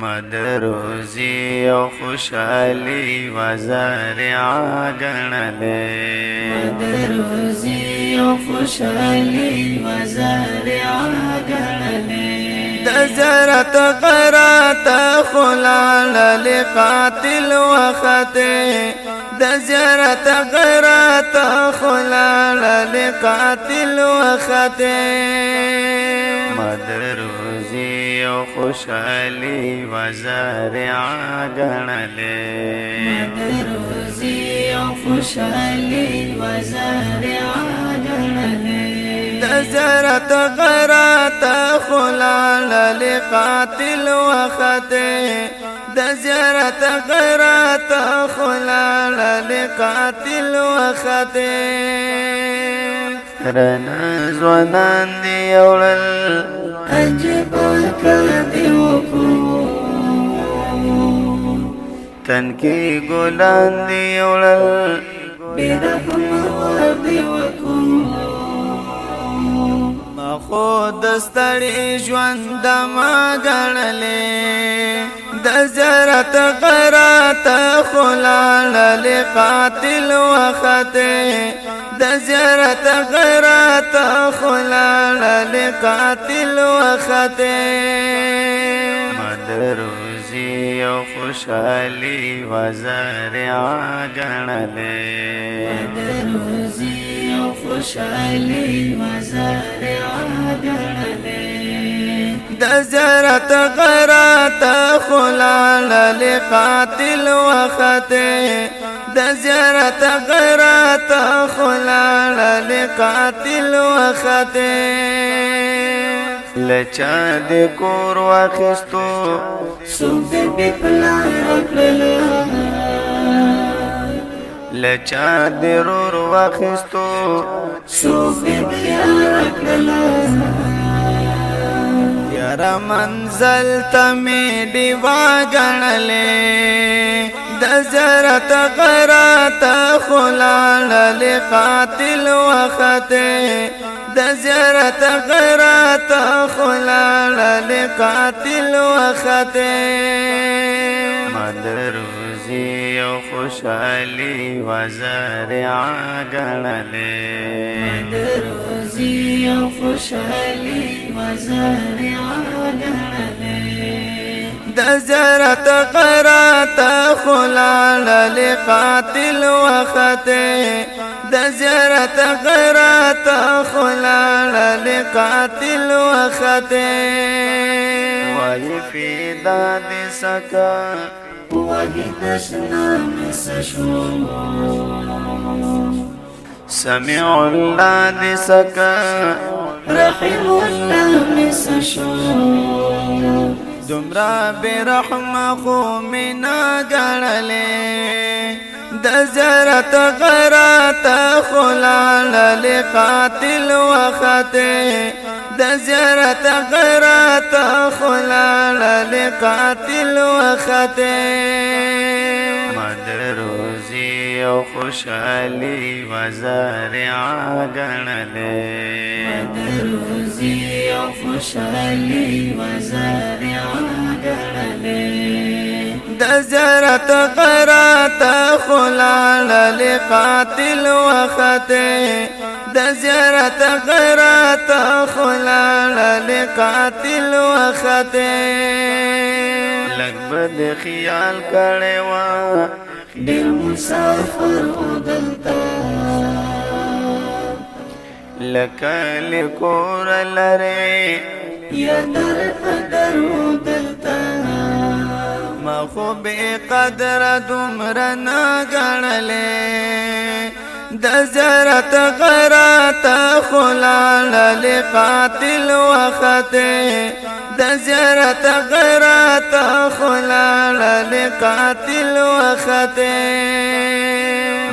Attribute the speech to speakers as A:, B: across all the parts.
A: مدروزی و خوشحالی و زارعا گنلے
B: مدروزی و خوشحالی و زارعا گنلے
A: دزرت قرات خلال لقاتل وخطے دزرت قرات خلال لقاتل وخطے مدروزی و خوشحالی و زارعا گنلے
B: مدروزی و خوشحالی و زارعا گنلے
A: دزرت قرات خلال لقاتل وخطے دزرت قرات خلال لقاتل وخطے رنا زوانان دی اولل
B: عجب کدی وکو
A: تنکی گلان دی اولل
B: برحم وردی وکو
A: خود ستړي ژوند ما غړلې د زرت قرات خلال لقاتل وخته د زرت قرات خلال لقاتل وخته مدروزی او خوشحالی و زارعا غړلې
B: مدروزی و خوشحالی و زارعا گنلے
A: دزرت قرات خلال لقاتل وخطے دزرت قرات خلال لقاتل وخطے لچا د کور واخستو
B: سوک بی پلان رکللا
A: لچا د رور واخستو
B: سوک بی رکللا
A: یارا منزل تمی دیوا گنلے دزرت قرات خلال لقاتل وخطے دزرت قرات خلال لقاتل وخطے مدروزی و خوشحالی و زارعا گنلے
B: مدروزی و خوشحالی و زارعا گنلے
A: دزرت قرات خلال لقاتل وخطے دزرت قرات خلال لقاتل وخطے وی فی داد سکا
B: وہی نشنا مسشو
A: سمع اللہ دی سکا
B: رحم اللہ مسشو
A: دمرا برحم خو منا گڑلے دزرت قرات خلال لقاتل وخطے دزرت قرات خلال لقاتل وخطے مدروزی و خوشحالی و زارعا گنلے
B: مدروزی و خوشحالی و زارعا گنلے
A: دزرت قرات خلال لقاتل وخطے دزرت قرات خلال لقاتل وخطے لگ بد خیال کڑے وا
B: دل مسافر دلتا
A: لکل کور لرے
B: یا در قدر دلتا
A: مخو بے قدر دمرنا گنلے دزرت قرات خلال لقاتل وخطے دزرت قرات خلال لقاتل وخطے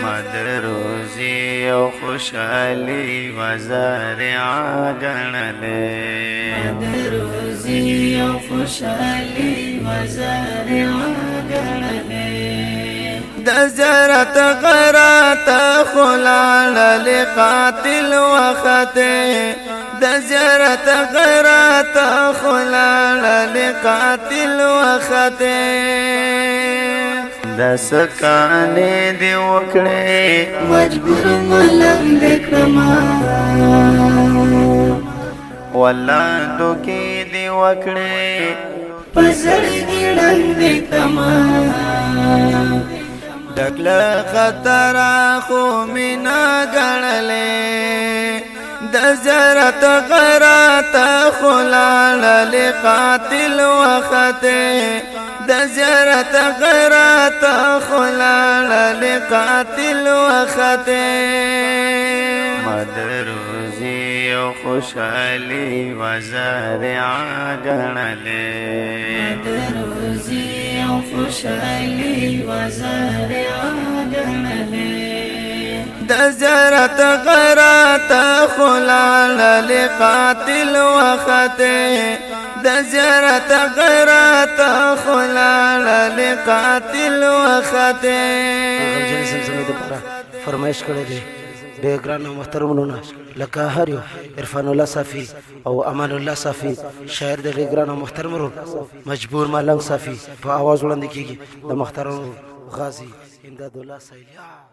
A: مدروزی و خوشحالی و زارعا گنلے
B: مدروزی و خوشحالی و زارعا گنلے
A: دزرت قرات خلال لقاتل وخطے دزرت قرات خلال لقاتل وخطے وخته د سکانې دی وکړې
B: مجبور ملنګ دکړما
A: ولادو کې دی وکړې
B: پسړګي ډنګ دکړما
A: دکله خطر خو مینا غړلې د زرت غرات خلال لقاتل وخته د زرت غرات خلال لقاتل وخته مدروزی او خوشحالی وزارع غړلې
B: مدروزی او خوشحالی وزارع غړلې
A: د زرت غرات خلال لقاتل وخته د زرت غرات خلال لقاتل وخته
C: غمجن زمزمې دپاره فرمایش کړی دی ډېر ګران او محترمونه لکه هر یو عرفان الله صافي او امان الله صافي شاعر د ډېر ګران او محترم مجبور ملنګ صافي په اواز وړاندې کېږي د محترم غازي امداد الله سایلیا